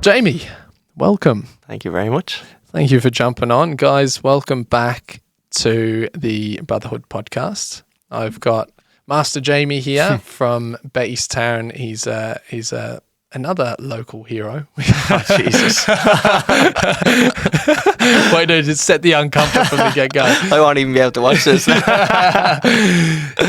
Jamie, welcome. Thank you very much. Thank you for jumping on. Guys, welcome back to the Brotherhood podcast. I've got Master Jamie here from Bettystown. He's another local hero. Oh, Jesus. Wait, no, just set the uncomfort from the get-go. I won't even be able to watch this.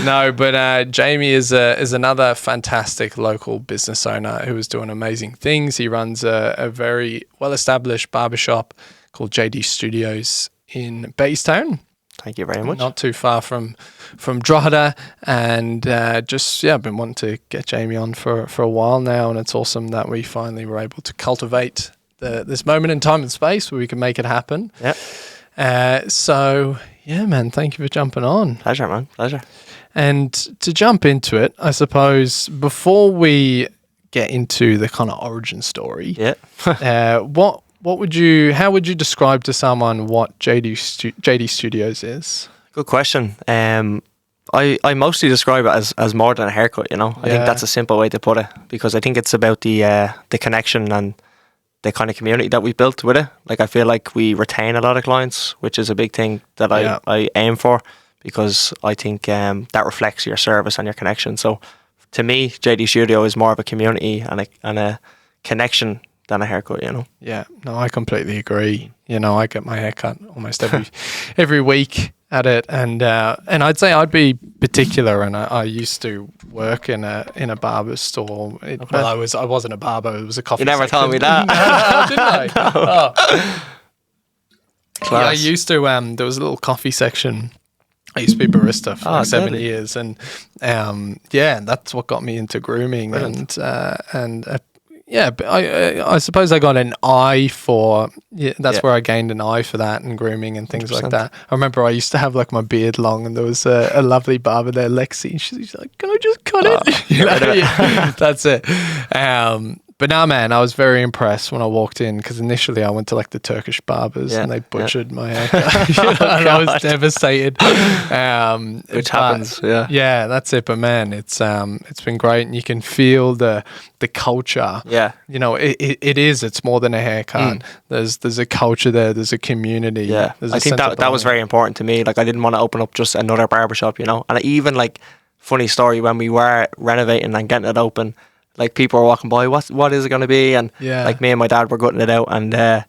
No, but Jamie is another fantastic local business owner who is doing amazing things. He runs a very well-established barbershop called JD Studios in Bettystown. Thank you very much. Not too far from Drogheda, and I've been wanting to get Jamie on for a while now, and it's awesome that we finally were able to cultivate this moment in time and space where we can make it happen. Yep. So yeah, man, thank you for jumping on. Pleasure, man. Pleasure. And to jump into it, I suppose before we get into the kind of origin story, how would you describe to someone what JD Studios is? Good question. I mostly describe it as more than a haircut, you know. I think that's a simple way to put it, because I think it's about the connection and the kind of community that we built with it. Like, I feel like we retain a lot of clients, which is a big thing that I aim for, because I think that reflects your service and your connection. So to me, JD Studio is more of a community and a connection than a haircut, you know. Yeah, no, I completely agree. You know, I get my haircut almost every week at it, and I'd say I'd be particular. And I used to work in a barber store. Well, I wasn't a barber; it was a coffee. You never section. told me that. No, didn't I? No. Oh. Yeah, I used to. There was a little coffee section. I used to be barista for 7 years, and that's what got me into grooming. Brilliant. But I suppose I got an eye for, that's where I gained an eye for that and grooming and things 100%. Like that. I remember I used to have like my beard long, and there was a lovely barber there, Lexi. She's like, "Can I just cut it?" That's it. But now, man, I was very impressed when I walked in, because initially I went to like the Turkish barbers and they butchered my haircut. And I was devastated. Which happens, yeah, that's it. But man, it's been great, and you can feel the culture. Yeah, you know, it's more than a haircut. There's a culture there. There's a community. Yeah, I think that was very important to me. Like, I didn't want to open up just another barbershop, you know. And even like, funny story, when we were renovating and getting it open, like, people were walking by, what is it going to be? And like, me and my dad were gutting it out, and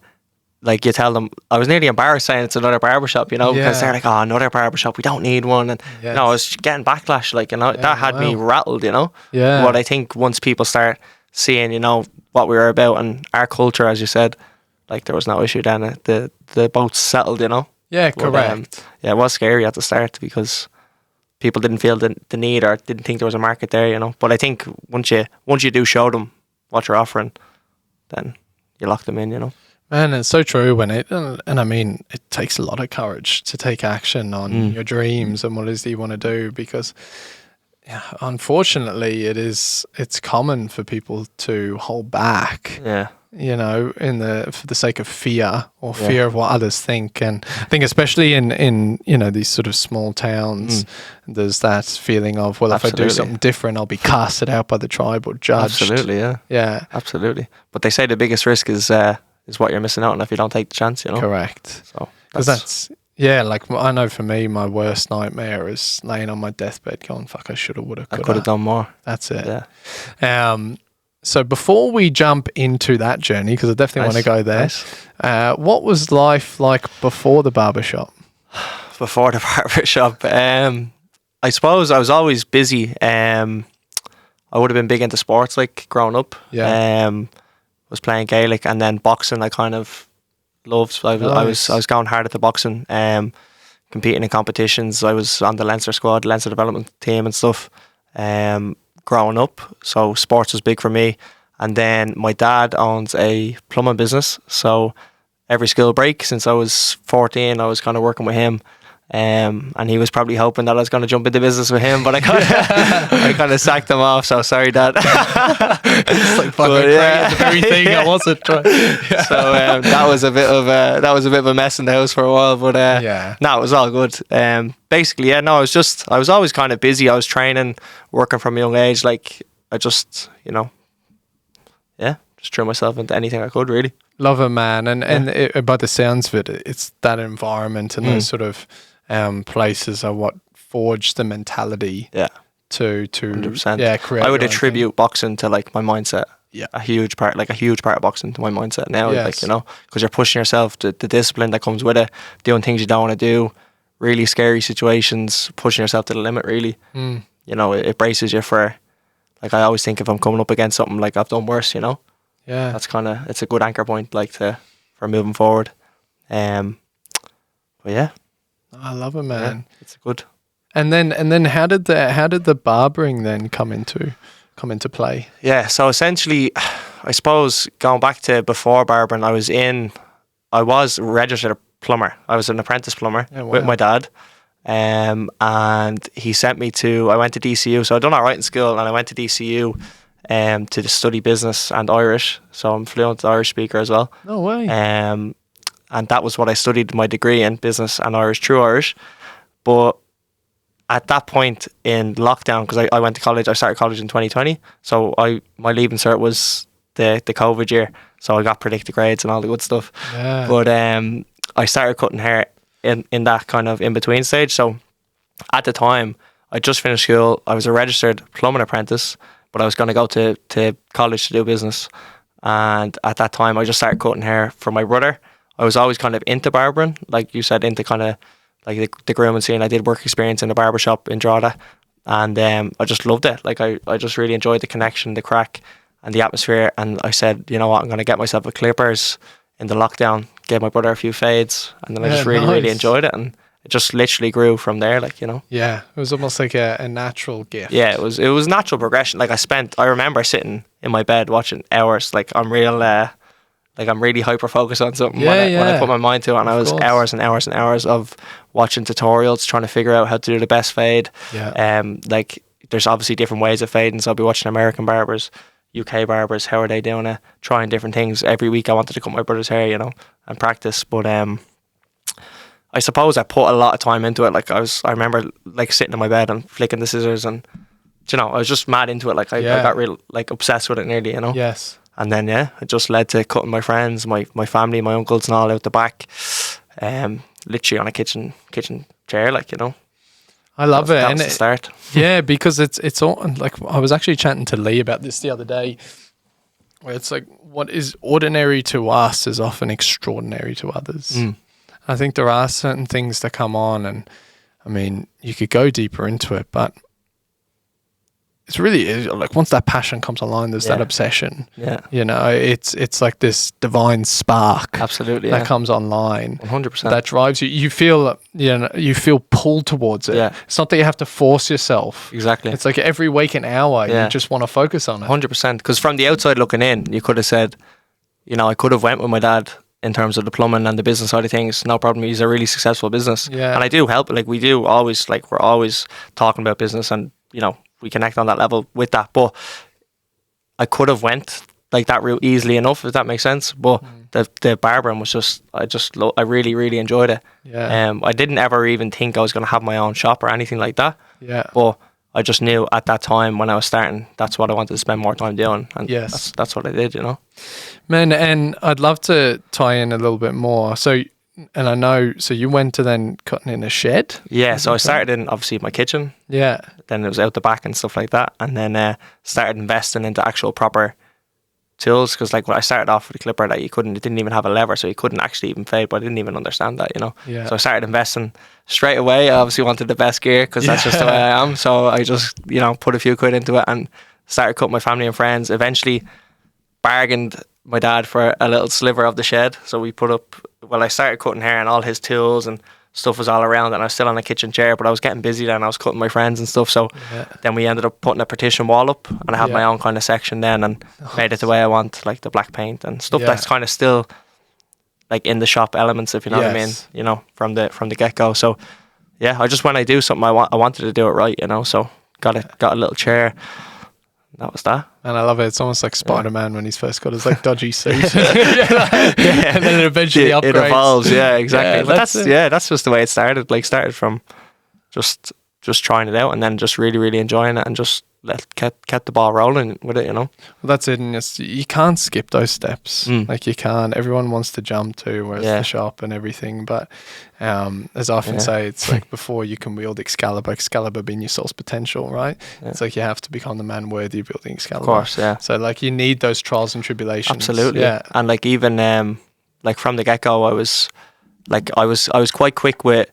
like, you tell them, I was nearly embarrassed saying it's another barbershop, you know, because they're like, "Oh, another barbershop, we don't need one." And you know, I was getting backlash, like, you know, that had me rattled, you know. Yeah. But I think once people start seeing, you know, what we were about and our culture, as you said, like, there was no issue then. The boat's settled, you know. Yeah, correct. It was scary at the start, because people didn't feel the need, or didn't think there was a market there, you know. But I think once you do show them what you're offering, then you lock them in, you know. Man, it's so true and I mean, it takes a lot of courage to take action on your dreams and what it is that you want to do, because unfortunately it's common for people to hold back. Yeah. You know, for the sake of fear, or fear of what others think. And I think especially in you know, these sort of small towns, there's that feeling of, well, Absolutely. if I do something different, I'll be casted out by the tribe or judged. Absolutely, yeah, absolutely. But they say the biggest risk is what you're missing out on if you don't take the chance, you know. Correct. So that's like, I know for me, my worst nightmare is laying on my deathbed going, "Fuck, I should have, would have, I could have done more." That's it. Yeah. So before we jump into that journey, because I definitely want to go there, what was life like before the barbershop? Before the barbershop, I suppose I was always busy. I would have been big into sports, like, growing up. Yeah. Was playing Gaelic, and then boxing I kind of loved. I was going hard at the boxing, competing in competitions. I was on the Leinster squad, Leinster development team and stuff. Growing up, so sports was big for me. And then my dad owns a plumbing business, so every school break since I was 14, I was kind of working with him. And he was probably hoping that I was going to jump into business with him, but I kind of sacked him off. So sorry, Dad. It's like fucking the very thing I wasn't trying. So that was a bit of a mess in the house for a while, but no, it was all good. Basically, I was always kind of busy. I was training, working from a young age. Like, I just, just threw myself into anything I could, really. Love it, man. And by the sounds of it, it's that environment and those sort of places are what forged the mentality. Yeah. To 100%. Create. I would attribute boxing to like my mindset. Yeah. A huge part of boxing to my mindset now. Yes. Like, you know, because you're pushing yourself, the discipline that comes with it, doing things you don't want to do, really scary situations, pushing yourself to the limit, really. You know, it braces you for, like, I always think if I'm coming up against something like I've done worse, you know. Yeah. That's it's a good anchor point, like, for moving forward. But yeah. I love it, man. Yeah, it's good. And then how did the barbering then come into play? Yeah, so essentially, I suppose going back to before barbering, I was registered a plumber. I was an apprentice plumber with my dad, and he sent me I went to DCU. So I'd done all right in school, and I went to DCU to study business and Irish. So I'm fluent Irish speaker as well. No way. And that was what I studied my degree in, business and Irish, true Irish. But at that point in lockdown, because I went to college, I started college in 2020. So my leaving cert was the COVID year. So I got predicted grades and all the good stuff. Yeah. But I started cutting hair in that kind of in-between stage. So at the time, I just finished school. I was a registered plumbing apprentice, but I was going to go to college to do business. And at that time, I just started cutting hair for my brother. I was always kind of into barbering, like you said, into kind of like the grooming scene. I did work experience in a barbershop in Drogheda, and I just loved it. Like I just really enjoyed the connection, the crack, and the atmosphere. And I said, you know what, I'm going to get myself a clippers in the lockdown, gave my brother a few fades, and then I just really enjoyed it, and it just literally grew from there. Like, you know. Yeah, it was almost like a natural gift. Yeah, it was natural progression. Like I remember sitting in my bed watching hours. Like I'm really hyper focused on something when I put my mind to it, and I was hours and hours and hours of watching tutorials, trying to figure out how to do the best fade. Yeah. Like there's obviously different ways of fading, so I'll be watching American barbers, UK barbers, how are they doing it, trying different things. Every week I wanted to cut my brother's hair, you know, and practice. But I suppose I put a lot of time into it. Like I remember like sitting in my bed and flicking the scissors, and you know, I was just mad into it. Like I got real like obsessed with it nearly, you know. Yes. And then it just led to cutting my friends, my family, my uncles and all out the back, literally on a kitchen chair, like, you know. I love it. That was the start. Yeah, because it's all like, I was actually chatting to Lee about this the other day, where it's like what is ordinary to us is often extraordinary to others. I think there are certain things that come on, and I mean, you could go deeper into it, but it's really like once that passion comes online, there's that obsession. Yeah, you know, it's like this divine spark. Absolutely, that comes online. 100%. That drives you. You feel pulled towards it. Yeah. It's not that you have to force yourself. Exactly. It's like every waking hour, you just want to focus on it. 100%. Because from the outside looking in, you could have said, you know, I could have went with my dad in terms of the plumbing and the business side of things. No problem. He's a really successful business. Yeah. And I do help. Like we do always, like we're always talking about business, and you know, we connect on that level with that. But I could have went like that route easily enough, if that makes sense. But the barbering was just, I really, really enjoyed it. Yeah. I didn't ever even think I was going to have my own shop or anything like that. Yeah. But I just knew at that time when I was starting, that's what I wanted to spend more time doing. And yes, that's what I did, you know. Man, and I'd love to tie in a little bit more. So, and I know, so you went to then cutting in a shed? Yeah, so I started in obviously my kitchen. Yeah. Then it was out the back and stuff like that. And then started investing into actual proper tools, because like when I started off with a clipper that it didn't even have a lever, so you couldn't actually even fade, but I didn't even understand that, you know. Yeah. So I started investing straight away. I obviously wanted the best gear, because that's just the way I am. So I just, you know, put a few quid into it and started cutting my family and friends. Eventually bargained my dad for a little sliver of the shed. So we put up, I started cutting hair and all his tools and stuff was all around, and I was still on a kitchen chair, but I was getting busy then. I was cutting my friends and stuff. So then we ended up putting a partition wall up, and I had my own kind of section then, and made it the way I want, like the black paint and stuff that's kind of still like in the shop elements, if you know what I mean, you know, from the get-go. So yeah, when I do something, I wanted to do it right, you know. So got a little chair. That was that. And I love it. It's almost like Spider-Man when he's first got his like dodgy suit. And then it eventually upgrades. It evolves, yeah, exactly. Yeah, but that's just the way it started. Like started from just just trying it out and then just really, really enjoying it and just kept the ball rolling with it, Well, that's it. And you can't skip those steps. Like you can't. Everyone wants to jump to where's the shop and everything. But as I often say, it's like before you can wield Excalibur being your soul's potential, right? Yeah. It's like you have to become the man worthy of wielding Excalibur. Of course, yeah. So like you need those trials and tribulations. Absolutely. Yeah. And like even like from the get-go, I was quite quick with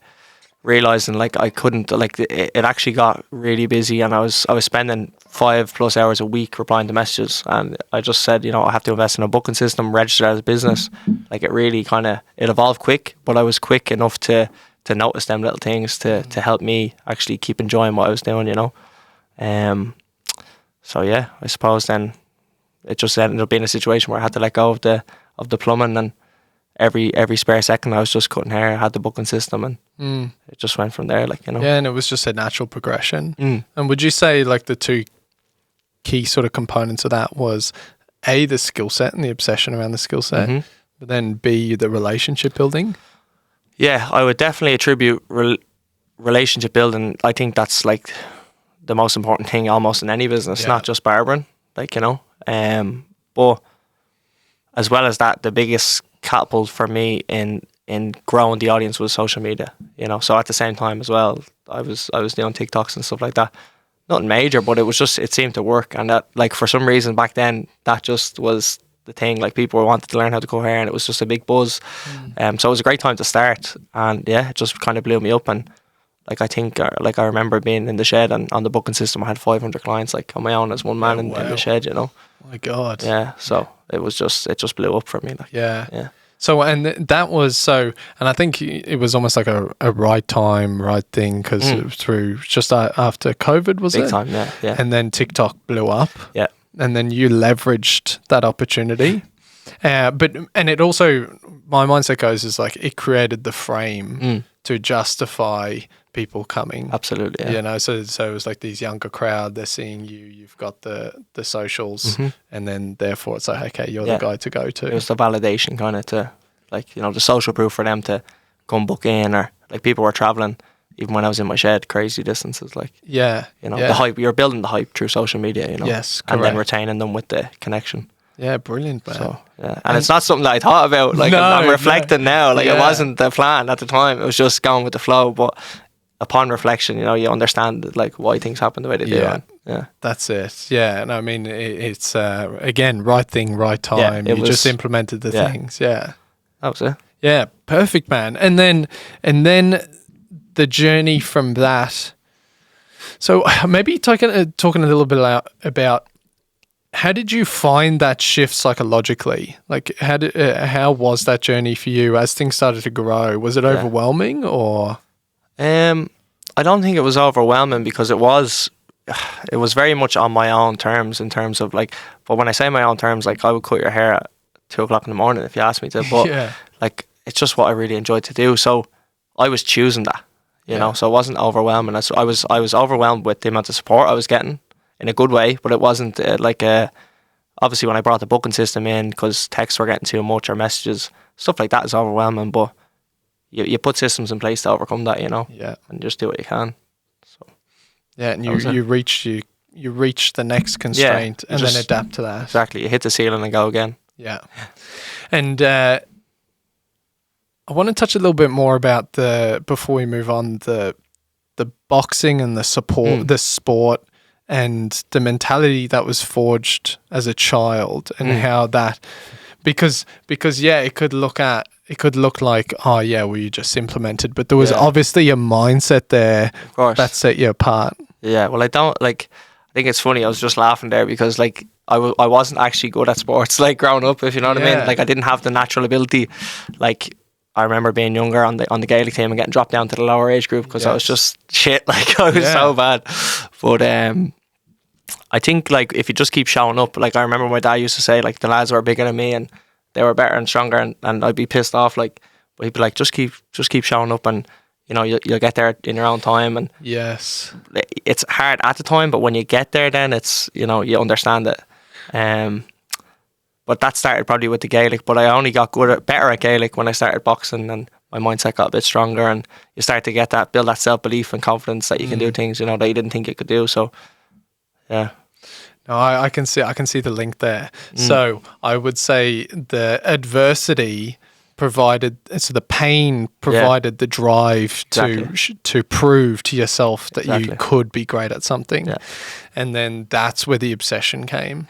realizing like I couldn't, like it actually got really busy, and I was spending 5+ hours a week replying to messages, and I just said, I have to invest in a booking system, register as a business. Like it really it evolved quick, but I was quick enough to notice them little things to help me actually keep enjoying what I was doing, so yeah, I suppose then it just ended up being a situation where I had to let go of the plumbing, and every spare second I was just cutting hair. I had the booking system, and it just went from there, Yeah, and it was just a natural progression. And would you say like the two key sort of components of that was A, the skill set and the obsession around the skill set, but then B, the relationship building? Yeah, I would definitely attribute relationship building. I think that's like the most important thing almost in any business, not just barbering, but as well as that, the biggest catapult for me in growing the audience was social media, so at the same time as well, I was doing TikToks and stuff like that. Nothing major, but it seemed to work, and that, like, for some reason back then, that just was the thing. Like, people wanted to learn how to cut hair, and it was just a big buzz. So it was a great time to start, and yeah, it just kind of blew me up. And like, I think I remember being in the shed, and on the booking system I had 500 clients, like, on my own as one man in the shed, Oh my God. Yeah, so it just blew up for me. Like, yeah. So, and that was and I think it was almost like a right time, right thing, because it was through just after COVID, was it? Big time, yeah. And then TikTok blew up. Yeah. And then you leveraged that opportunity. But it also, my mindset goes is like, it created the frame to justify people coming. Absolutely, yeah. So it was like these younger crowd, they're seeing you've got the socials, and then therefore it's like, okay, you're the guy to go to. It was the validation kind of to, like, the social proof for them to come book in, or like people were traveling, even when I was in my shed, crazy distances, like, the hype, you're building the hype through social media, Yes, correct. and then retaining them with the connection. Yeah, brilliant, man. So, yeah. And it's not something that I thought about, like, I'm reflecting now, like, it wasn't the plan at the time, it was just going with the flow, but upon reflection, you understand, like, why things happen the way they do. And, that's it. Yeah, and I mean, it's again, right thing, right time. You just implemented the things. Yeah, that was it. Yeah, perfect, man. And then the journey from that. So maybe talking a little bit about how did you find that shift psychologically? Like, how was that journey for you as things started to grow? Was it overwhelming or? I don't think it was overwhelming, because it was very much on my own terms, in terms of, like, but when I say my own terms, like, I would cut your hair at 2:00 in the morning if you asked me to, but like, it's just what I really enjoyed to do. So I was choosing that, so it wasn't overwhelming. I was overwhelmed with the amount of support I was getting in a good way, but it wasn't obviously when I brought the booking system in, because texts were getting too much, or messages, stuff like that is overwhelming, but you put systems in place to overcome that, and just do what you can. So and you reach the next constraint, and then adapt to that. Exactly, you hit the ceiling and go again. Yeah. And I want to touch a little bit more about before we move on, the boxing and the support, the sport, and the mentality that was forged as a child, and how that, because it could look like, oh yeah, well, you just implemented, but there was obviously a mindset there that set you apart. Yeah, well, I think it's funny, I was just laughing there, because like I wasn't actually good at sports, like, growing up, if you know what I mean. Like, I didn't have the natural ability. Like, I remember being younger on the Gaelic team and getting dropped down to the lower age group, because I was just shit, like, I was so bad. But I think, like, if you just keep showing up, like, I remember my dad used to say, like, the lads were bigger than me and they were better and stronger, and I'd be pissed off, like, but he'd be like, just keep showing up, and you'll get there in your own time. And yes, it's hard at the time, but when you get there, then it's, you understand it. But that started probably with the Gaelic, but I only got better at Gaelic when I started boxing, and my mindset got a bit stronger, and you start to build that self-belief and confidence that you can do things, that you didn't think you could do. So, yeah. No, I can see the link there. So I would say the adversity the pain provided the drive to prove to yourself that you could be great at something. Yeah. And then that's where the obsession came.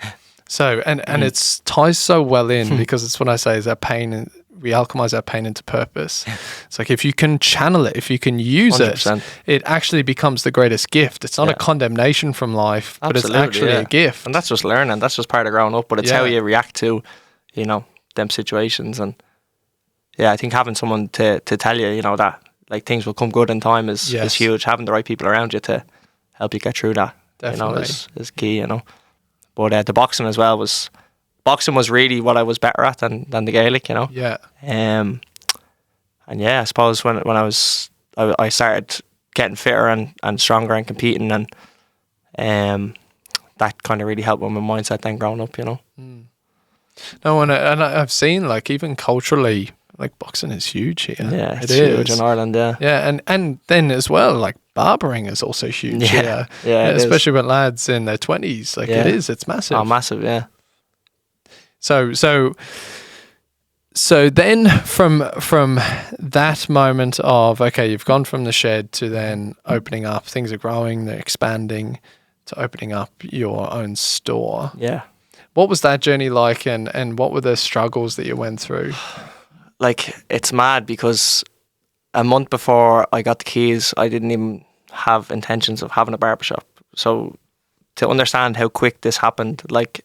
So, and it ties so well in because it's what I say is that pain, we alchemize our pain into purpose. It's like if you can channel it, if you can use 100%. It actually becomes the greatest gift. It's not a condemnation from life, but it's actually a gift. And that's just learning. That's just part of growing up, but it's how you react to, them situations. And yeah, I think having someone to tell you, that like things will come good in time is huge. Having the right people around you to help you get through that, is key, But the boxing as well was really what I was better at than the Gaelic, Yeah. And yeah, I suppose when I started getting fitter and stronger and competing, and that kind of really helped with my mindset then growing up, No, and I've seen like even culturally, like boxing is huge here. Yeah, it's huge in Ireland. Yeah. Yeah, and then as well, like barbering is also huge here. Yeah, especially with lads in their 20s. Like it's massive. Oh, massive, yeah. So then from that moment of, okay, you've gone from the shed to then opening up, things are growing, they're expanding, to opening up your own store. Yeah. What was that journey like, and what were the struggles that you went through? Like, it's mad because a month before I got the keys, I didn't even have intentions of having a barbershop. So to understand how quick this happened, like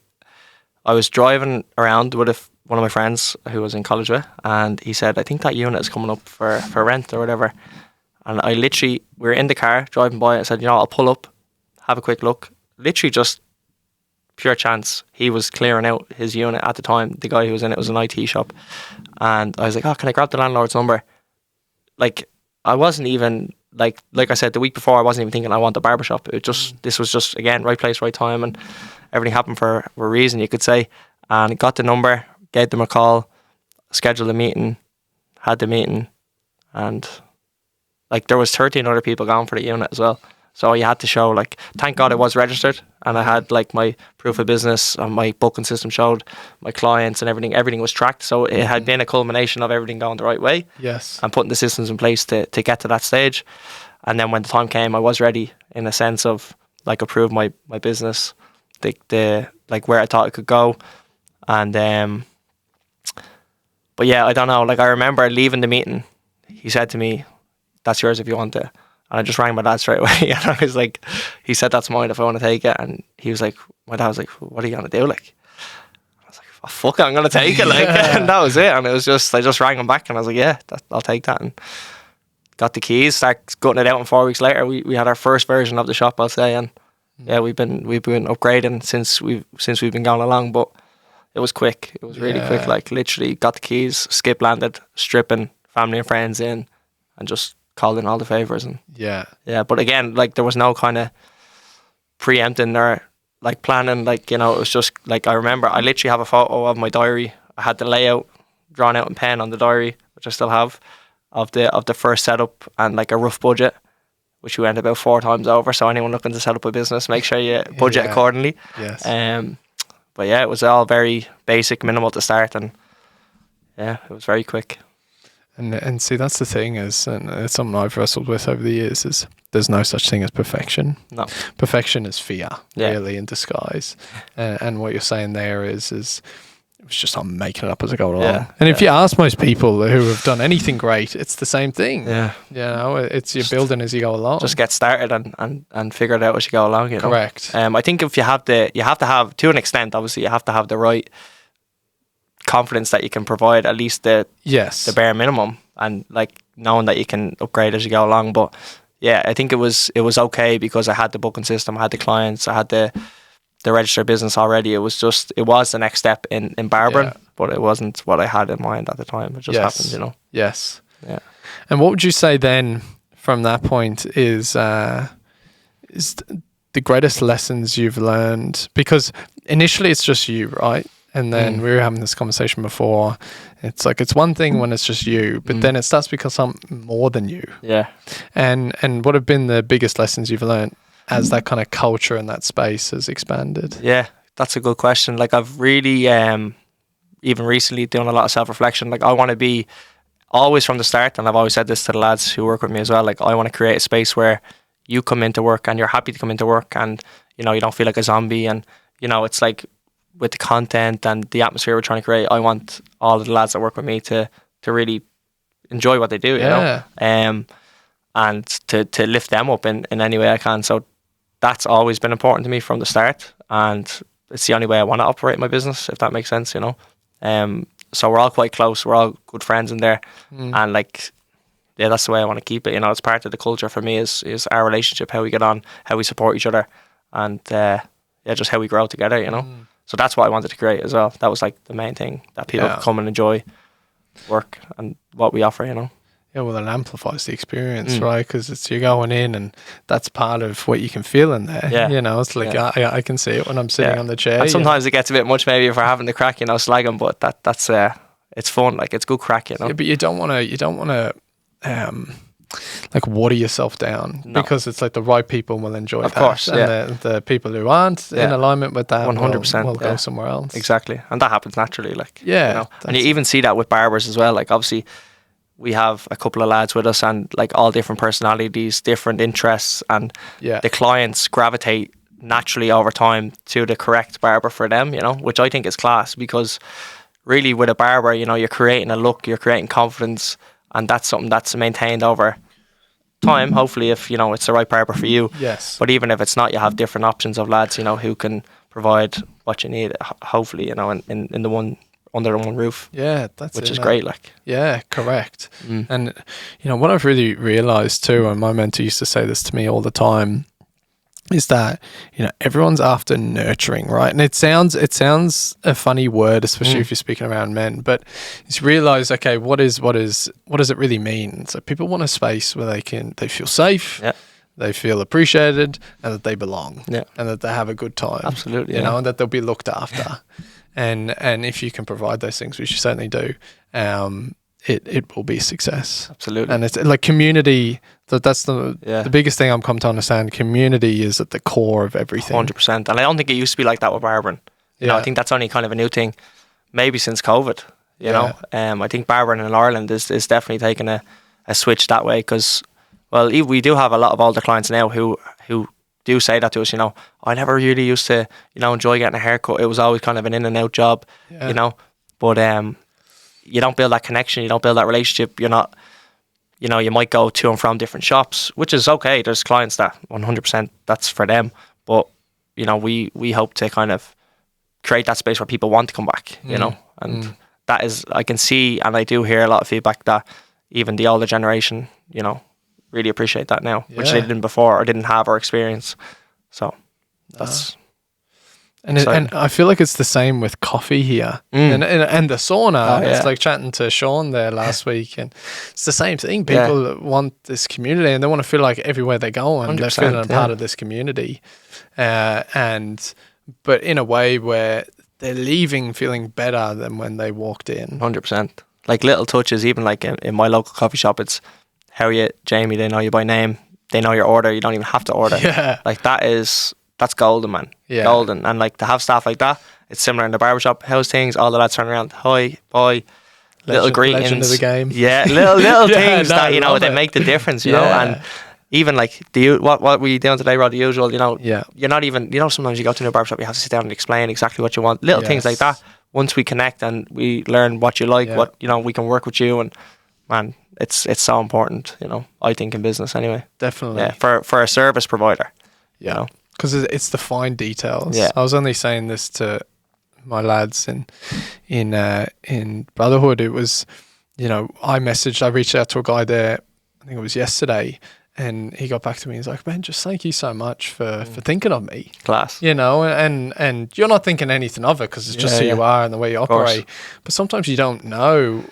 I was driving around with one of my friends who I was in college with, and he said, I think that unit is coming up for rent or whatever. And we were in the car driving by, and I said, I'll pull up, have a quick look. Literally just pure chance. He was clearing out his unit at the time. The guy who was in it was an IT shop. And I was like, can I grab the landlord's number? Like, I wasn't even, like I said, the week before, I wasn't even thinking I want a barbershop. This was just, again, right place, right time. And everything happened for a reason, you could say. And got the number, gave them a call, scheduled a meeting, had the meeting. And like there was 13 other people going for the unit as well. So you had to show, like, thank God it was registered, and I had like my proof of business, and my booking system showed my clients and everything. Everything was tracked, so it had been a culmination of everything going the right way. Yes. And putting the systems in place to get to that stage. And then when the time came, I was ready in a sense of like approve my business, the like where I thought it could go, and but yeah, I don't know. Like I remember leaving the meeting, he said to me, "That's yours if you want it." And I just rang my dad straight away, and I was like, he said, "That's mine if I want to take it." And he was like, my dad was like, "What are you going to do?" Like, I was like, "Oh, fuck it, I'm going to take it." Like, and that was it. And it was just, I just rang him back, and I was like, "Yeah, I'll take that." And got the keys, started gutting it out, and 4 weeks later, we had our first version of the shop, I'll say. And yeah, we've been upgrading since we've been going along, but it was quick. It was really quick. Like literally got the keys, skip landed, stripping family and friends in, and just called in all the favors. And yeah. But again, like there was no kind of preempting or like planning. Like, it was just like, I remember I literally have a photo of my diary. I had the layout drawn out in pen on the diary, which I still have, of the first setup, and like a rough budget, which we went about 4 times over. So anyone looking to set up a business, make sure you budget accordingly. Yes. But yeah, it was all very basic, minimal to start, and yeah, it was very quick. And see, that's the thing is, and it's something I've wrestled with over the years, is there's no such thing as perfection. No. Perfection is fear, really, in disguise. And what you're saying there is it's just I'm making it up as I go along. Yeah. And if you ask most people who have done anything great, it's the same thing. Yeah. It's you're building as you go along. Just get started and figure it out as you go along, Correct. I think if you have to have, to an extent, obviously, you have to have the right confidence that you can provide at least the bare minimum, and like knowing that you can upgrade as you go along. But yeah, I think it was okay because I had the booking system, I had the clients, I had the registered business already. It was the next step in barbering, but it wasn't what I had in mind at the time. It just happened, Yes. Yeah. And what would you say then from that point is the greatest lessons you've learned? Because initially it's just you, right? And then we were having this conversation before. It's like, it's one thing when it's just you, but then it starts to become something more than you. Yeah. And what have been the biggest lessons you've learned as that kind of culture in that space has expanded? Yeah, that's a good question. Like, I've really, even recently, doing a lot of self-reflection. Like, I want to be always from the start, and I've always said this to the lads who work with me as well, like, I want to create a space where you come into work and you're happy to come into work, and, you know, you don't feel like a zombie. And, you know, it's like, with the content and the atmosphere we're trying to create, I want all of the lads that work with me to really enjoy what they do, you know, and to lift them up in any way I can. So that's always been important to me from the start, and it's the only way I want to operate my business, if that makes sense, you know. So we're all quite close, we're all good friends in there, and like, yeah, that's the way I want to keep it, you know. It's part of the culture for me is our relationship, how we get on, how we support each other, and just how we grow together, you know. So that's what I wanted to create as well. That was like the main thing, that people come and enjoy work and what we offer, you know. Yeah, well, it amplifies the experience, right? Because it's, you're going in, and that's part of what you can feel in there. Yeah. You know, it's like, I can see it when I'm sitting on the chair. And sometimes it gets a bit much, maybe, if we're having the crack, you know, slagging, but that's it's fun. Like, it's good crack, you know. Yeah, but you don't want to like water yourself down, because it's like the right people will enjoy of that. Course, and the people who aren't in alignment with that 100% will go somewhere else. Exactly. And that happens naturally, like, you know. And you even see that with barbers as well. Like, obviously we have a couple of lads with us, and like all different personalities, different interests, and the clients gravitate naturally over time to the correct barber for them, you know, which I think is class, because really with a barber, you know, you're creating a look, you're creating confidence, and that's something that's maintained over time, hopefully, if, you know, it's the right barber for you. Yes. But even if it's not, you have different options of lads, you know, who can provide what you need, hopefully, you know, in the one, under the one roof. Yeah, that's which is great, like. Yeah, correct. And, you know, what I've really realised too, and my mentor used to say this to me all the time, is that, you know, everyone's after nurturing, right? And it sounds a funny word, especially if you're speaking around men, but it's realize, okay, what does it really mean? So people want a space where they feel safe, they feel appreciated, and that they belong, and that they have a good time. Absolutely, you know, and that they'll be looked after. and if you can provide those things, which you certainly do, it will be a success. Absolutely. And it's like community. That's the biggest thing I'm come to understand. Community is at the core of everything. 100%. And I don't think it used to be like that with barbering. You know, I think that's only kind of a new thing, maybe since COVID. You know, I think barbering in Ireland is definitely taking a switch that way, because, well, we do have a lot of older clients now who do say that to us. You know, I never really used to, you know, enjoy getting a haircut. It was always kind of an in and out job. You know, but you don't build that connection, you don't build that relationship. You're not, you know, you might go to and from different shops, which is okay. There's clients that 100% that's for them. But, you know, we hope to kind of create that space where people want to come back, you know. And that is, I can see, and I do hear a lot of feedback that even the older generation, you know, really appreciate that now, which they didn't before or didn't have or experience. So that's... And I feel like it's the same with coffee here and the sauna. It's like chatting to Sean there last week, and it's the same thing. People want this community, and they want to feel like everywhere they go, and they're feeling a part of this community. But in a way where they're leaving feeling better than when they walked in. 100%. Like little touches, even like in my local coffee shop, it's, how are you, Jamie? They know you by name. They know your order. You don't even have to order. Yeah. Like that's golden, man. Yeah. Golden. And like to have staff like that, it's similar in the barbershop. How's things? All the lads turn around. Hi, bye. Little greetings. Legend of the game. Yeah, little things that, you know, they make the difference, you know. And even like what we doing today, Rod, the usual, you know, you're not even, you know, sometimes you go to a barbershop, you have to sit down and explain exactly what you want. Little things like that. Once we connect and we learn what you like, what, you know, we can work with you, and man, it's so important, you know, I think, in business anyway. Definitely. Yeah, for a service provider. Yeah. You know? Because it's the fine details. Yeah. I was only saying this to my lads in Brotherhood. It was, you know, I reached out to a guy there, I think it was yesterday, and he got back to me. He's like, man, just thank you so much for thinking of me. Class. You know, and you're not thinking anything of it, because it's just who you are and the way you operate. But sometimes you don't know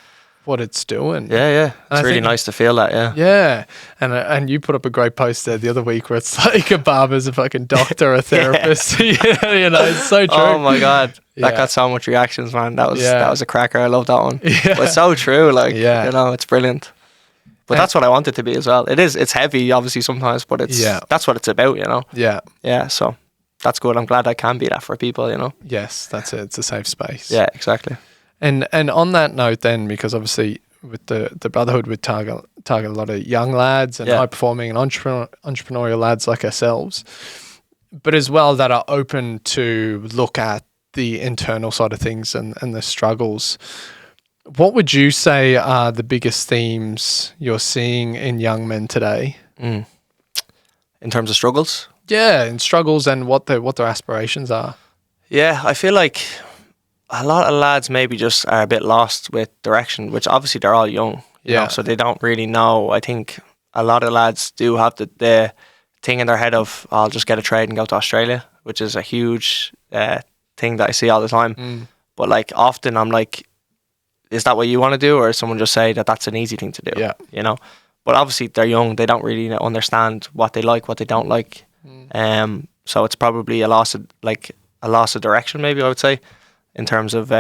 what it's doing. Yeah. It's really nice to feel that, Yeah. And you put up a great post there the other week where it's like a barber's a fucking doctor, a therapist. You know, it's so true. Oh my God. That got so much reactions, man. That was a cracker. I love that one. Yeah. But it's so true. Like, you know, it's brilliant. But that's what I want it to be as well. It's heavy, obviously, sometimes, but that's what it's about, you know? Yeah. Yeah, so that's good. I'm glad I can be that for people, you know? Yes, that's it. It's a safe space. Yeah, exactly. And on that note then, because obviously with the Brotherhood would target a lot of young lads and high-performing and entrepreneurial lads like ourselves, but as well that are open to look at the internal side of things and the struggles. What would you say are the biggest themes you're seeing in young men today? In terms of struggles? Yeah, in struggles and what their aspirations are. Yeah, I feel like a lot of lads maybe just are a bit lost with direction, which obviously they're all young, you know, so they don't really know. I think a lot of lads do have the thing in their head of, I'll just get a trade and go to Australia, which is a huge thing that I see all the time. But like often I'm like, is that what you want to do, or is someone just say that that's an easy thing to do? Yeah, you know. But obviously they're young; they don't really understand what they like, what they don't like. So it's probably a loss of direction, maybe I would say, in terms of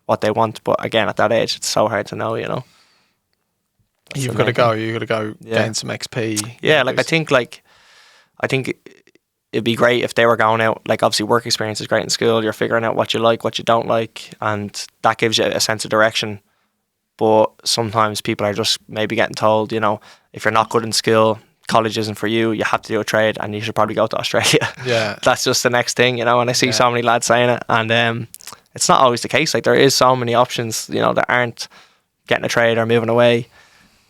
what they want. But again, at that age, it's so hard to know. You know, you've got to go. You've got to go gain some XP. Yeah, I think it'd be great if they were going out, like obviously work experience is great in school, you're figuring out what you like, what you don't like, and that gives you a sense of direction. But sometimes people are just maybe getting told, you know, if you're not good in school, college isn't for you, you have to do a trade and you should probably go to Australia. Yeah. That's just the next thing, you know, and I see so many lads saying it, and it's not always the case. Like there is so many options, you know, that aren't getting a trade or moving away.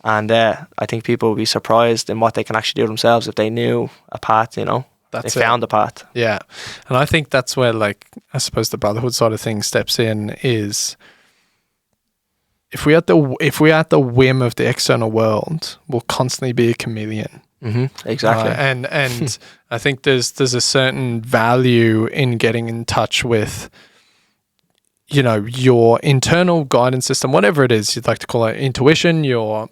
And I think people would be surprised in what they can actually do themselves if they knew a path, you know. They found the path. Yeah. And I think that's where, like, I suppose the Brotherhood side of things steps in is if we're at the whim of the external world, we'll constantly be a chameleon. Exactly. And I think there's a certain value in getting in touch with, you know, your internal guidance system, whatever it is you'd like to call it, intuition, your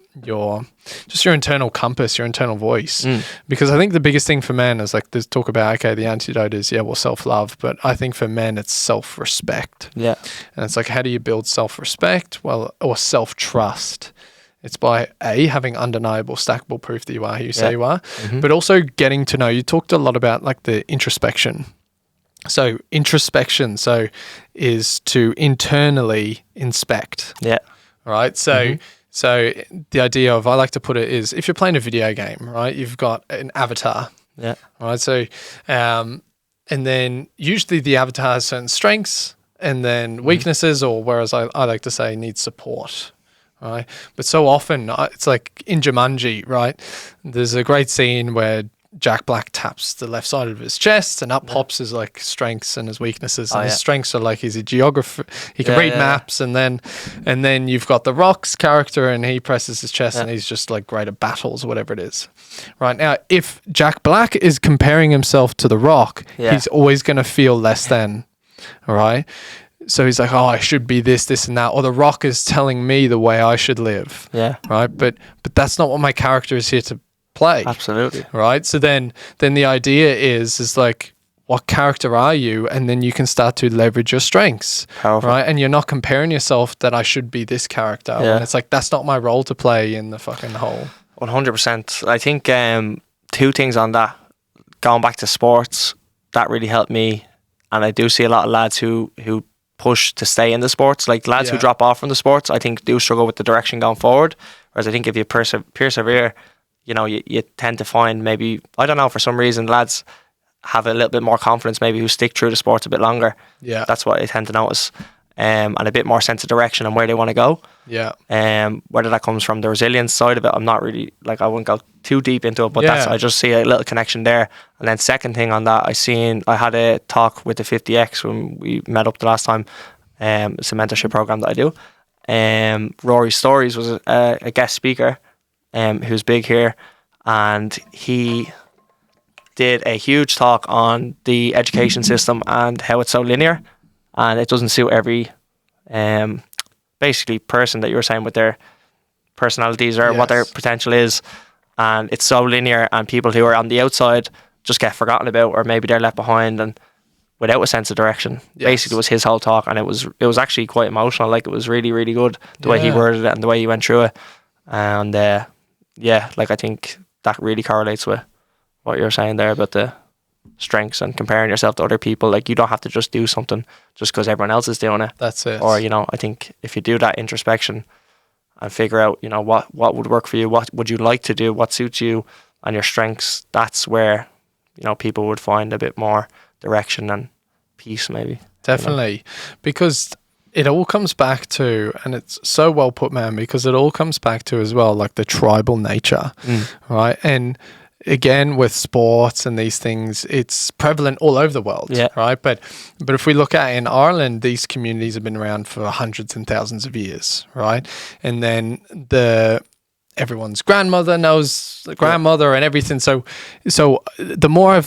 internal compass, your internal voice. Because I think the biggest thing for men is like there's talk about, okay, the antidote is self-love, but I think for men it's self-respect. Yeah. And it's like, how do you build self-respect? Well, or self-trust. It's by having undeniable, stackable proof that you are who you say you are, but also getting to know. You talked a lot about like the introspection. So introspection, is to internally inspect. Yeah. Right. So the idea of, I like to put it is, if you're playing a video game, right, you've got an avatar. Yeah. Right. So, and then usually the avatar has certain strengths and then weaknesses, or whereas I like to say needs support. Right. But so often it's like in Jumanji, right? There's a great scene where Jack Black taps the left side of his chest and up pops his like strengths and his weaknesses. And his strengths are like he's a geographer, he can read maps, and then you've got the Rock's character and he presses his chest and he's just like great at battles or whatever it is. Right now, if Jack Black is comparing himself to the Rock, he's always going to feel less than. All right. So he's like, oh, I should be this and that, or the Rock is telling me the way I should live. Yeah. Right. But that's not what my character is here to play. Absolutely. Right. So then the idea is like, what character are you? And then you can start to leverage your strengths. Powerful. Right. And you're not comparing yourself that I should be this character. And it's like, that's not my role to play in the fucking whole. 100%. I think two things on that. Going back to sports, that really helped me. And I do see a lot of lads who push to stay in the sports. Like lads who drop off from the sports, I think do struggle with the direction going forward. Whereas I think if you persevere, you know, you tend to find maybe, I don't know, for some reason, lads have a little bit more confidence, maybe who stick through the sports a bit longer. Yeah. That's what I tend to notice. And a bit more sense of direction and where they want to go. Yeah. Whether that comes from the resilience side of it, I'm not really, like, I wouldn't go too deep into it, but I just see a little connection there. And then second thing on that, I had a talk with the 50X when we met up the last time. It's a mentorship program that I do. Rory Stories was a guest speaker. Who's big here, and he did a huge talk on the education system and how it's so linear and it doesn't suit every basically person that you were saying with their personalities or what their potential is, and it's so linear and people who are on the outside just get forgotten about, or maybe they're left behind, and without a sense of direction. Yes. Basically was his whole talk, and it was actually quite emotional. Like, it was really, really good the way he worded it and the way he went through it. And like, I think that really correlates with what you're saying there about the strengths and comparing yourself to other people. Like, you don't have to just do something just because everyone else is doing it. That's it. Or, I think if you do that introspection and figure out, what would work for you, what would you like to do, what suits you and your strengths, that's where, people would find a bit more direction and peace, maybe. Definitely. Because it all comes back to, and it's so well put, man, because it all comes back to as well, like the tribal nature, right? And again, with sports and these things, it's prevalent all over the world, right? But if we look at in Ireland, these communities have been around for hundreds and thousands of years, right? And then everyone's grandmother knows the grandmother and everything. So the more I've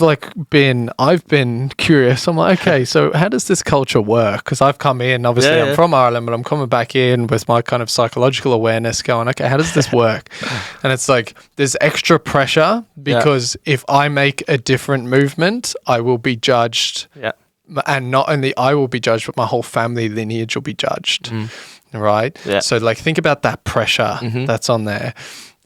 been curious. I'm like, okay, so how does this culture work? Because I've come in, obviously I'm from Ireland, but I'm coming back in with my kind of psychological awareness going, okay, how does this work? And it's like, there's extra pressure because if I make a different movement, I will be judged. Yeah. And not only I will be judged, but my whole family lineage will be judged. Right? Yeah. So like, think about that pressure that's on there.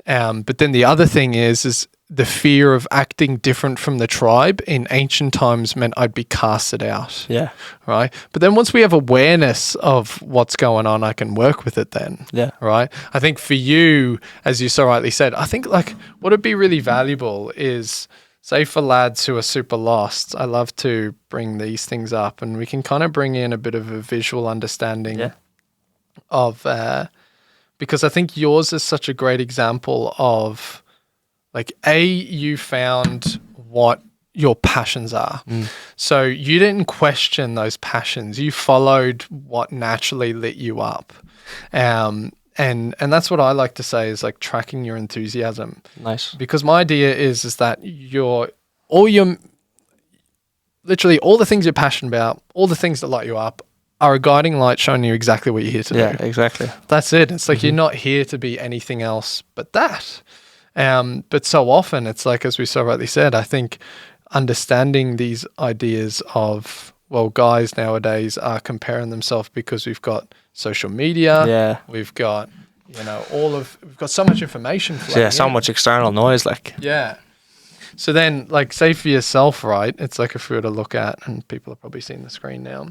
But then the other thing is the fear of acting different from the tribe in ancient times meant I'd be casted out. Yeah. Right? But then once we have awareness of what's going on, I can work with it then. Yeah. Right? I think for you, as you so rightly said, I think like what would be really valuable is, say for lads who are super lost, I love to bring these things up and we can kind of bring in a bit of a visual understanding of because I think yours is such a great example of like you found what your passions are. So you didn't question those passions. You followed what naturally lit you up. And that's what I like to say is like tracking your enthusiasm. Nice. Because my idea is that literally all the things you're passionate about, all the things that light you up are a guiding light showing you exactly what you're here to do. Yeah, exactly. That's it. It's like you're not here to be anything else but that. But so often it's like, as we so rightly said, I think understanding these ideas of, well, guys nowadays are comparing themselves because we've got social media. Yeah. We've got, we've got so much information. Yeah, so much external noise, like. Yeah. So then, like, say for yourself, right, it's like if we were to look at, and people are probably seeing the screen now,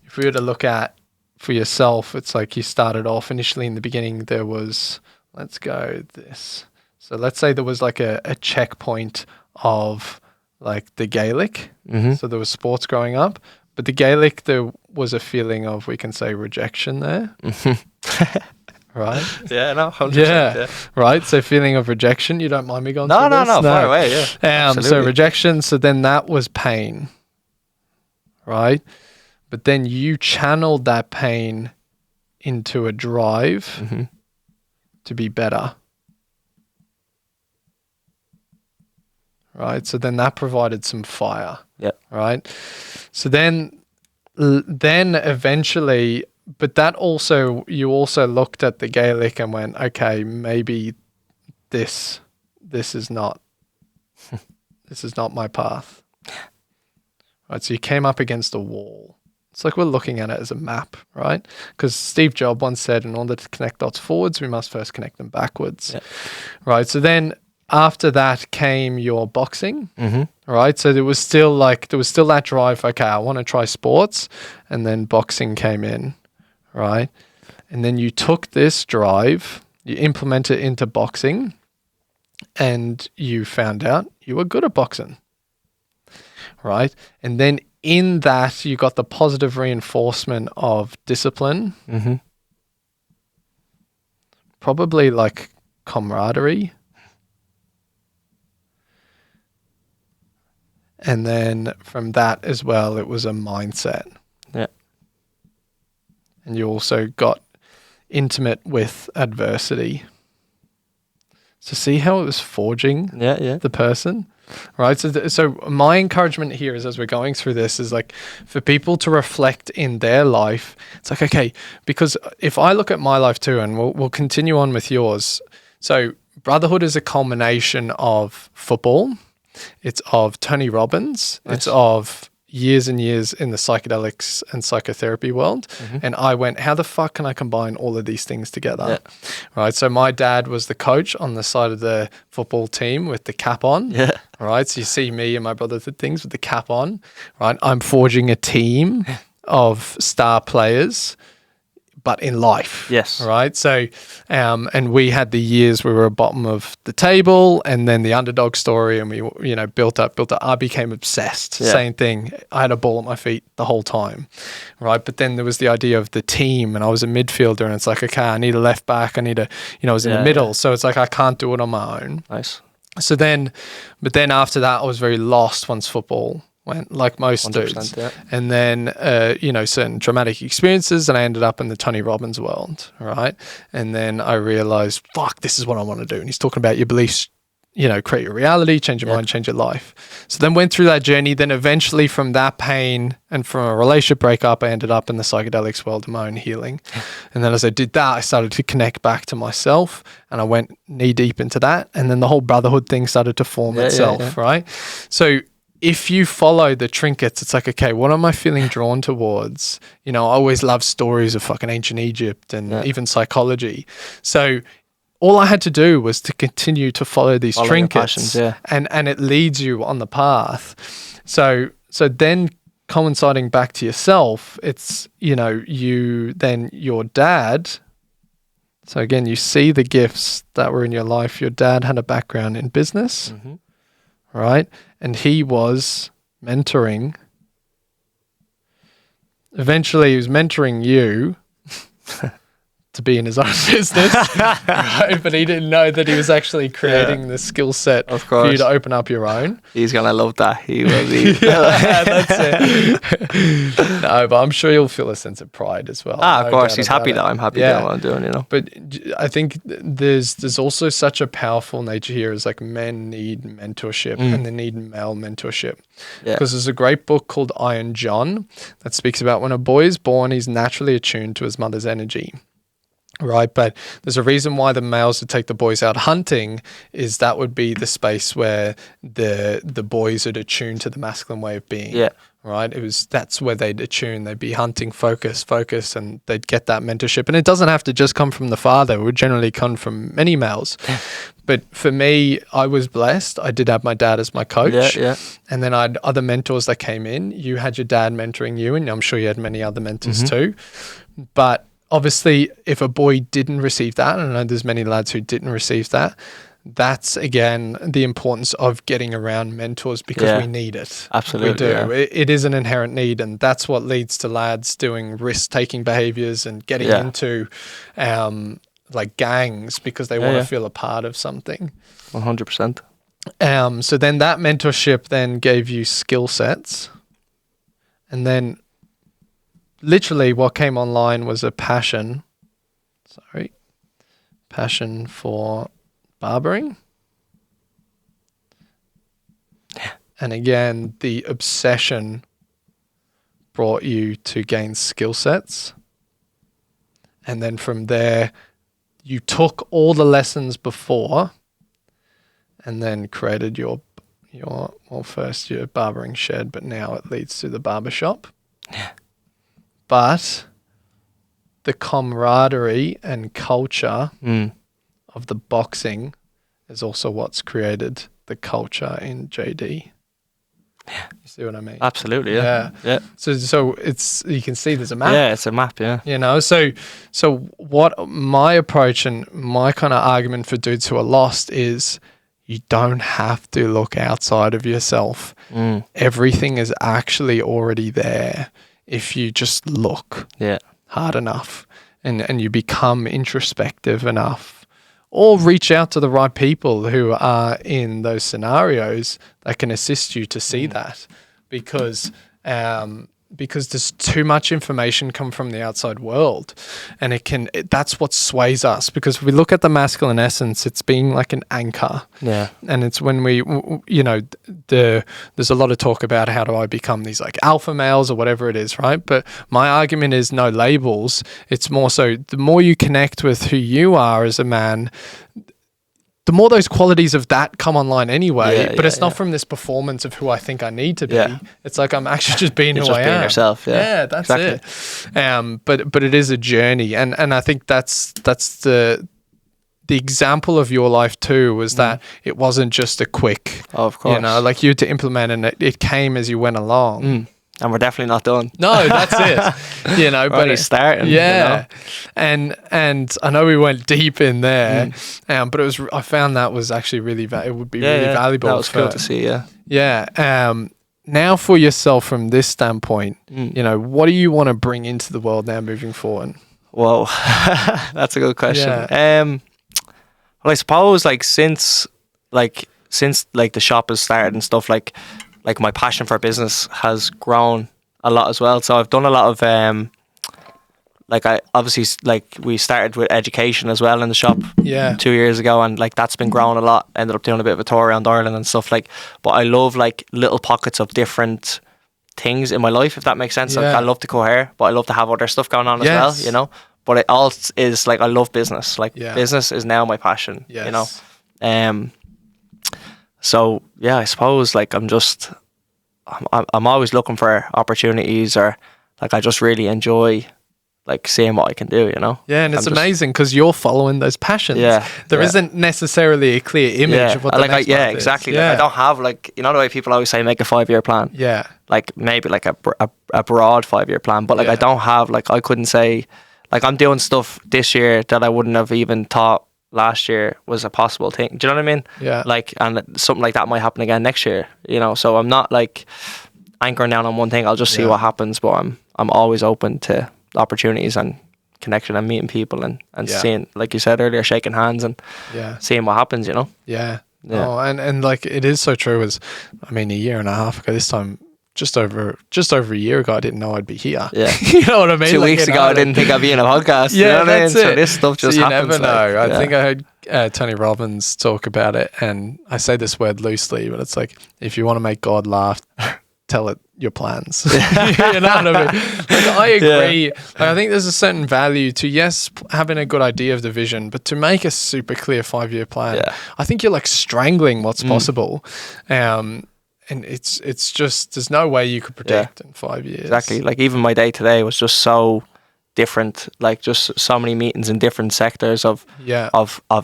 if we were to look at for yourself, it's like you started off initially in the beginning, there was, let's go this. So let's say there was like a checkpoint of like the Gaelic. So there was sports growing up, but the Gaelic, there was a feeling of, we can say, rejection there. Right? Yeah, no, 100%. Yeah, right. So feeling of rejection. You don't mind me going through this? No, far away, yeah. So rejection, so then that was pain, right? But then you channeled that pain into a drive to be better. Right? So then that provided some fire. Yeah. Right? So then eventually, but that also, you also looked at the Gaelic and went, okay, maybe this is not my path. Right? So you came up against a wall. It's like we're looking at it as a map, right? Because Steve Jobs once said, in order to connect dots forwards, we must first connect them backwards. Yeah. Right? So then after that came your boxing, right? So there was still that drive, okay, I want to try sports, and then boxing came in, right? And then you took this drive, you implemented it into boxing, and you found out you were good at boxing, right? And then in that, you got the positive reinforcement of discipline, probably like camaraderie. And then from that as well, it was a mindset. Yeah. And you also got intimate with adversity. So see how it was forging the person? Right. So my encouragement here is, as we're going through this, is like for people to reflect in their life. It's like, okay, because if I look at my life too, and we'll continue on with yours. So brotherhood is a culmination of football, It's of Tony Robbins. Nice. It's of years and years in the psychedelics and psychotherapy world. And I went, how the fuck can I combine all of these things together? Yeah. Right. So my dad was the coach on the side of the football team with the cap on. Yeah. Right. So you see me and my brother did things with the cap on. Right. I'm forging a team of star players, but in life. Yes. Right. So, and we had the years we were at bottom of the table, and then the underdog story, and we, built up. I became obsessed. Yeah. Same thing. I had a ball at my feet the whole time. Right. But then there was the idea of the team, and I was a midfielder, and it's like, okay, I need a left back. I need I was in the middle. Yeah. So it's like, I can't do it on my own. Nice. So then, but then after that, I was very lost once football went, like most dudes. Yeah. And then, certain traumatic experiences, and I ended up in the Tony Robbins world, right? And then I realized, fuck, this is what I want to do. And he's talking about your beliefs, create your reality, change your mind, change your life. So then went through that journey. Then eventually from that pain and from a relationship breakup, I ended up in the psychedelics world of my own healing. And then as I did that, I started to connect back to myself, and I went knee deep into that. And then the whole brotherhood thing started to form itself, right? So if you follow the trinkets, it's like, okay, what am I feeling drawn towards? I always love stories of fucking ancient Egypt and even psychology. So all I had to do was to continue to follow these trinkets, and it leads you on the path. So then coinciding back to yourself, it's, your dad. So again, you see the gifts that were in your life. Your dad had a background in business, right? And he was mentoring. Eventually, he was mentoring you to be in his own business, right? But he didn't know that he was actually creating the skill set for you to open up your own. He's going to love that. He will be. That's it. No, but I'm sure you'll feel a sense of pride as well. Of course. He's happy that I'm happy doing what I'm doing, But I think there's also such a powerful nature here, is like men need mentorship and they need male mentorship. Because there's a great book called Iron John that speaks about when a boy is born, he's naturally attuned to his mother's energy. Right, but there's a reason why the males would take the boys out hunting, is that would be the space where the boys would attune to the masculine way of being. Yeah. Right, that's where they'd attune. They'd be hunting, focus, and they'd get that mentorship. And it doesn't have to just come from the father. It would generally come from many males. But for me, I was blessed. I did have my dad as my coach. Yeah. And then I had other mentors that came in. You had your dad mentoring you, and I'm sure you had many other mentors too. But obviously, if a boy didn't receive that, and I know there's many lads who didn't receive that, that's, again, the importance of getting around mentors, because we need it. Absolutely. We do. Yeah. It is an inherent need, and that's what leads to lads doing risk-taking behaviors and getting into like gangs, because they want to feel a part of something. 100%. So then that mentorship then gave you skill sets, and then literally what came online was a passion for barbering. And again, the obsession brought you to gain skill sets. And then from there, you took all the lessons before and then created your barbering shed, but now it leads to the barber shop. Yeah. But the camaraderie and culture of the boxing is also what's created the culture in JD. Yeah. You see what I mean? Absolutely, yeah. So it's, you can see there's a map. Yeah, it's a map, yeah. So what my approach and my kind of argument for dudes who are lost is, you don't have to look outside of yourself. Everything is actually already there if you just look hard enough and you become introspective enough, or reach out to the right people who are in those scenarios that can assist you to see that, because there's too much information come from the outside world, and that's what sways us, because if we look at the masculine essence, it's being like an anchor. Yeah. And it's when there's a lot of talk about how do I become these like alpha males or whatever it is, right? But my argument is no labels. It's more so the more you connect with who you are as a man, the more those qualities of that come online anyway, but it's not yeah. from this performance of who I think I need to be. Yeah. It's like I'm actually just being You're who just I being am. yourself. Yeah, Yeah, that's it. But it is a journey, and I think that's the example of your life too, was that it wasn't just a quick, of course, you know, like you had to implement, and it came as you went along. And we're definitely not done. No, that's it. You know, but it's starting. Yeah, you know? and I know we went deep in there, but I found that was actually really it would be really valuable. That was cool to see. Yeah. Now for yourself from this standpoint, you know, what do you want to bring into the world now moving forward? Whoa, that's a good question. Yeah. Well, I suppose since the shop has started and stuff, like my passion for business has grown a lot as well. So I've done a lot of we started with education as well in the shop 2 years ago, and that's been growing a lot. Ended up doing a bit of a tour around Ireland and stuff, but I love little pockets of different things in my life, if that makes sense. Like, I love to co-hair, but I love to have other stuff going on as well, you know. But it all is I love business. Business is now my passion, you know. So I suppose I'm always looking for opportunities, or I just really enjoy seeing what I can do, you know. Yeah, and it's amazing because you're following those passions. There isn't necessarily a clear image of what the next month exactly. is. I don't have you know the way people always say make a 5-year plan. Yeah. Maybe a broad 5-year plan, but I don't have I couldn't say I'm doing stuff this year that I wouldn't have even thought last year was a possible thing. Do you know what I mean? Yeah. And something like that might happen again next year, you know. So I'm not anchoring down on one thing. I'll just see what happens, but I'm always open to opportunities and connection and meeting people and seeing, like you said earlier, shaking hands and seeing what happens, you know. Yeah. Oh, and it is so true. A year and a half ago this time, just over a year ago, I didn't know I'd be here. Yeah. You know what I mean? 2 weeks ago, I didn't think I'd be in a podcast. Yeah, you know what I mean? It. So this stuff just happens. You never know. I think I heard Tony Robbins talk about it, and I say this word loosely, but it's if you want to make God laugh, tell it your plans. You know what I mean? I agree. Yeah. I think there's a certain value to having a good idea of the vision, but to make a super clear 5-year plan, I think you're strangling what's possible. And it's just, there's no way you could predict in 5 years. Exactly. Even my day today was just so different. Just so many meetings in different sectors of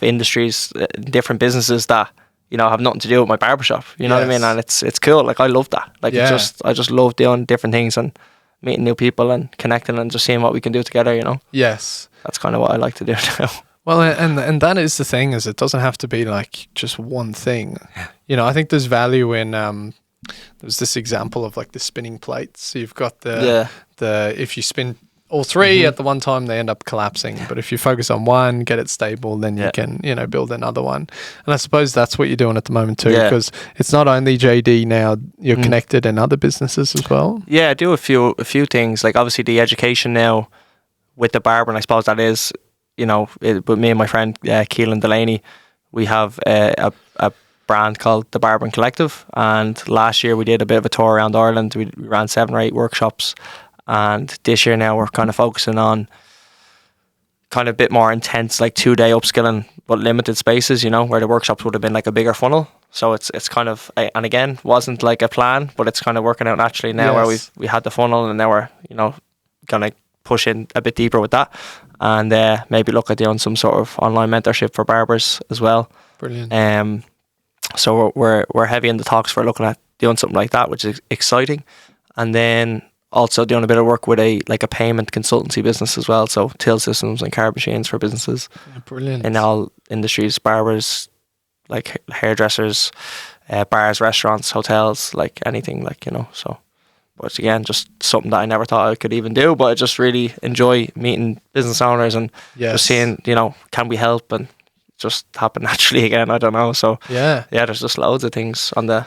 industries, different businesses that, you know, have nothing to do with my barbershop. You know what I mean? And it's cool. I love that. I just love doing different things and meeting new people and connecting and just seeing what we can do together, you know? Yes. That's kind of what I like to do now. Well, and that is the thing, is it doesn't have to be just one thing. You know, I think there's value in there's this example of the spinning plates. So you've got the if you spin all three at the one time, they end up collapsing. But if you focus on one, get it stable, then you can, you know, build another one. And I suppose that's what you're doing at the moment too, because it's not only JD now, you're connected in other businesses as well. Yeah, I do a few things. Obviously the education now with the barber, and I suppose that is, you know, with me and my friend Keelan Delaney, we have a brand called the Barbering Collective, and last year we did a bit of a tour around Ireland. We ran 7 or 8 workshops, and this year now we're kind of focusing on kind of a bit more intense, 2-day upskilling, but limited spaces, you know, where the workshops would have been a bigger funnel. So it's kind of, and again, wasn't a plan, but it's kind of working out naturally now, where we had the funnel, and now we're, you know, gonna push in a bit deeper with that, and maybe look at doing some sort of online mentorship for barbers as well. Brilliant. So we're heavy in the talks for looking at doing something like that, which is exciting, and then also doing a bit of work with a payment consultancy business as well. So till systems and card machines for businesses. Brilliant. In all industries, barbers, hairdressers, bars, restaurants, hotels, anything, you know. So, but again, just something that I never thought I could even do, but I just really enjoy meeting business owners and just seeing, you know, can we help, and just happen naturally again. I don't know. So there's just loads of things on the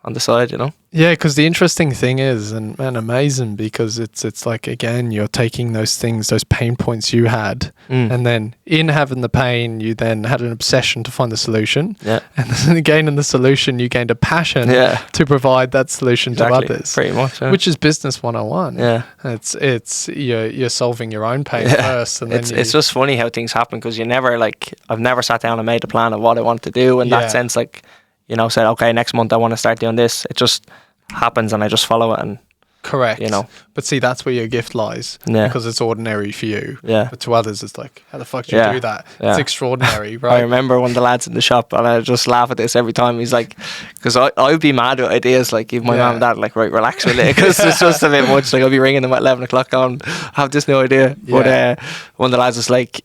on the side, you know. Yeah, because the interesting thing is, and man, amazing, because it's like, again, you're taking those things, those pain points you had, and then in having the pain, you then had an obsession to find the solution. Yeah. And then again, in the solution, you gained a passion to provide that solution to others. Pretty much. Yeah. Which is business 101. Yeah. It's you're solving your own pain first. And then it's just funny how things happen, because you never, like, I've never sat down and made a plan of what I want to do in that sense, like, you know, said, okay, next month I want to start doing this. It just happens and I just follow it. And correct. You know. But see, that's where your gift lies. Yeah. Because it's ordinary for you. Yeah. But to others, it's like, how the fuck do you do that? Yeah. It's extraordinary, right? I remember one of the lads in the shop, and I just laugh at this every time. He's like, because I would be mad at ideas, like, even my mum and dad, like, right, relax with it, because it's just a bit much. Like, I'll be ringing them at 11 o'clock going, I have this new idea. Yeah. But one of the lads was like,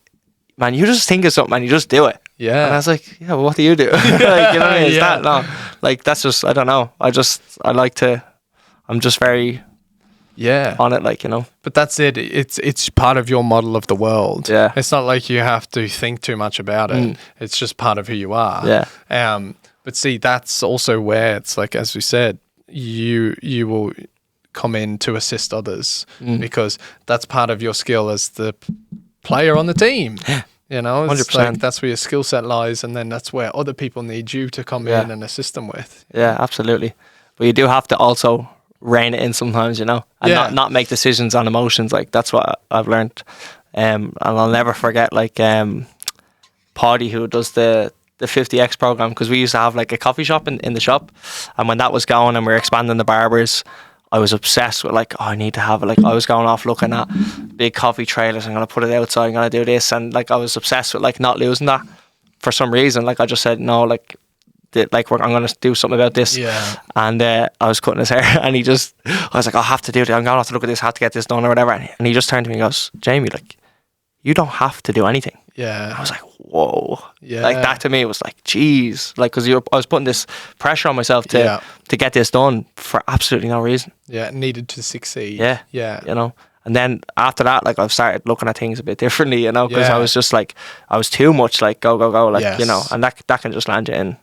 man, you just think of something and you just do it. Yeah. And I was like, yeah, well, what do you do? Like, you know what I mean? Is that, no. Like, that's just, I don't know. I'm just very on it, like, you know. But that's it. It's part of your model of the world. Yeah. It's not like you have to think too much about it. It's just part of who you are. Yeah. But see, that's also where it's like, as we said, you will come in to assist others because that's part of your skill as the player on the team. You know, it's 100%. like that's where your skill set lies, and then that's where other people need you to come in and assist them with. Yeah, absolutely. But you do have to also rein it in sometimes, you know, and not make decisions on emotions. Like, that's what I've learned. And I'll never forget, like, Paddy, who does the 50X program, because we used to have like a coffee shop in the shop, and when that was going and we were expanding the barbers, I was obsessed with, like, oh, I need to have it. Like, I was going off looking at big coffee trailers. I'm going to put it outside. I'm going to do this. And, like, I was obsessed with, like, not losing that for some reason. Like, I just said, no, like, I'm going to do something about this. Yeah. And I was cutting his hair, and I was like, I have to do it. I'm going to have to look at this, have to get this done or whatever. And he just turned to me and goes, Jamie, like, you don't have to do anything. Yeah. I was like, whoa. Yeah. Like, that to me was like, geez. Like, because I was putting this pressure on myself to get this done for absolutely no reason. Yeah, needed to succeed. Yeah. Yeah. You know? And then after that, like, I've started looking at things a bit differently, you know, because I was just like, I was too much like, go, like, you know, and that can just land you in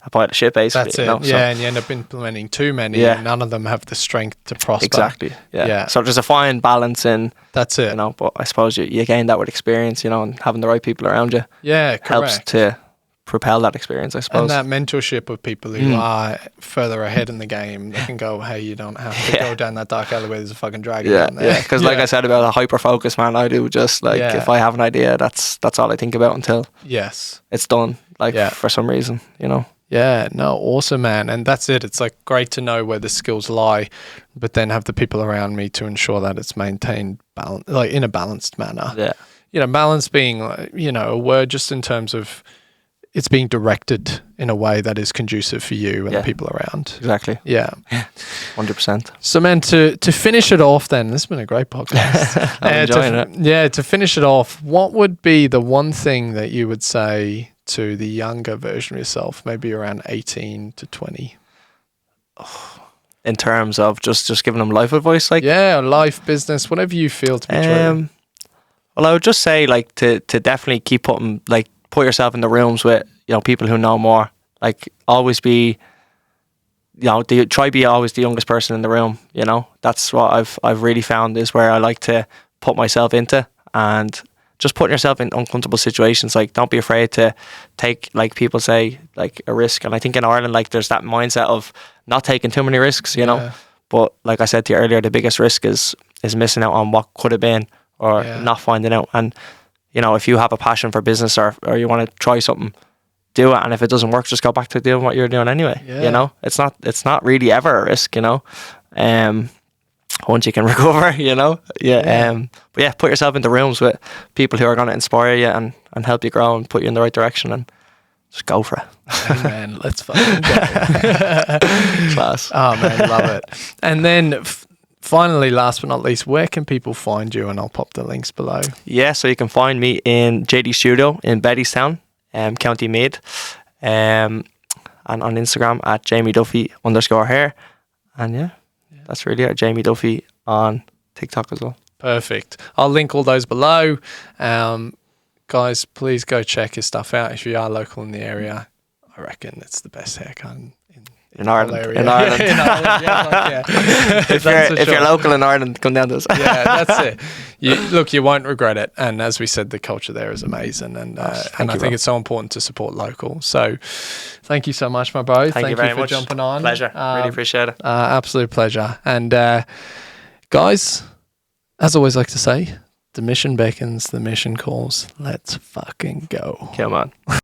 a pile of shit, basically. That's it. You know? Yeah, and you end up implementing too many, and none of them have the strength to prosper. Exactly. Yeah. So there's a fine balance in. That's it. You know, but I suppose you gain that with experience, you know, and having the right people around you. Yeah, correct. Helps to propel that experience, I suppose. And that mentorship of people who are further ahead in the game, they can go, hey, you don't have to go down that dark alleyway, there's a fucking dragon down there. Yeah, because like I said about a hyper focus, man, I do just like, if I have an idea, that's all I think about until it's done, like for some reason, you know. Yeah, no, awesome, man. And that's it. It's like great to know where the skills lie, but then have the people around me to ensure that it's maintained like in a balanced manner. Yeah. You know, balance being, you know, a word just in terms of it's being directed in a way that is conducive for you and the people around. Exactly. Yeah. 100%. So, man, to finish it off then, this has been a great podcast. I'm enjoying it. Yeah, to finish it off, what would be the one thing that you would say to the younger version of yourself, maybe around 18 to 20? In terms of just giving them life advice, like? Yeah, life, business, whatever you feel to be true. Well, I would just say, like, to definitely keep put yourself in the rooms with, you know, people who know more. Like, always be, you know, try be always the youngest person in the room, you know. That's what I've really found is where I like to put myself into, and just putting yourself in uncomfortable situations. Like, don't be afraid to take, like people say, like, a risk. And I think in Ireland, like, there's that mindset of not taking too many risks, you know. But like I said to you earlier, the biggest risk is missing out on what could have been, or not finding out. And, you know, if you have a passion for business or you want to try something, do it. And if it doesn't work, just go back to doing what you're doing anyway. You know, it's not really ever a risk, you know. Once you can recover, you know. But yeah, put yourself into rooms with people who are going to inspire you and help you grow and put you in the right direction, and just go for it. Amen. Let's fucking go. Class. Oh man, love it. And then finally, last but not least, where can people find you? And I'll pop the links below. Yeah, so you can find me in JD Studio in Bettystown, County Meath, and on Instagram at Jamie Duffy _hair. And that's really it. Jamie Duffy on TikTok as well. Perfect. I'll link all those below. Guys, please go check his stuff out if you are local in the area. I reckon it's the best haircut In Ireland. area. In Ireland. In Ireland, yeah, if you're local in Ireland, come down to us. Yeah, that's it. You won't regret it. And as we said, the culture there is amazing, and I think it's so important to support local. So, thank you so much, my bro. Thank you very for much. Jumping on. Pleasure. Really appreciate it. Absolute pleasure. And guys, as I always like to say, the mission beckons, the mission calls. Let's fucking go. Come on.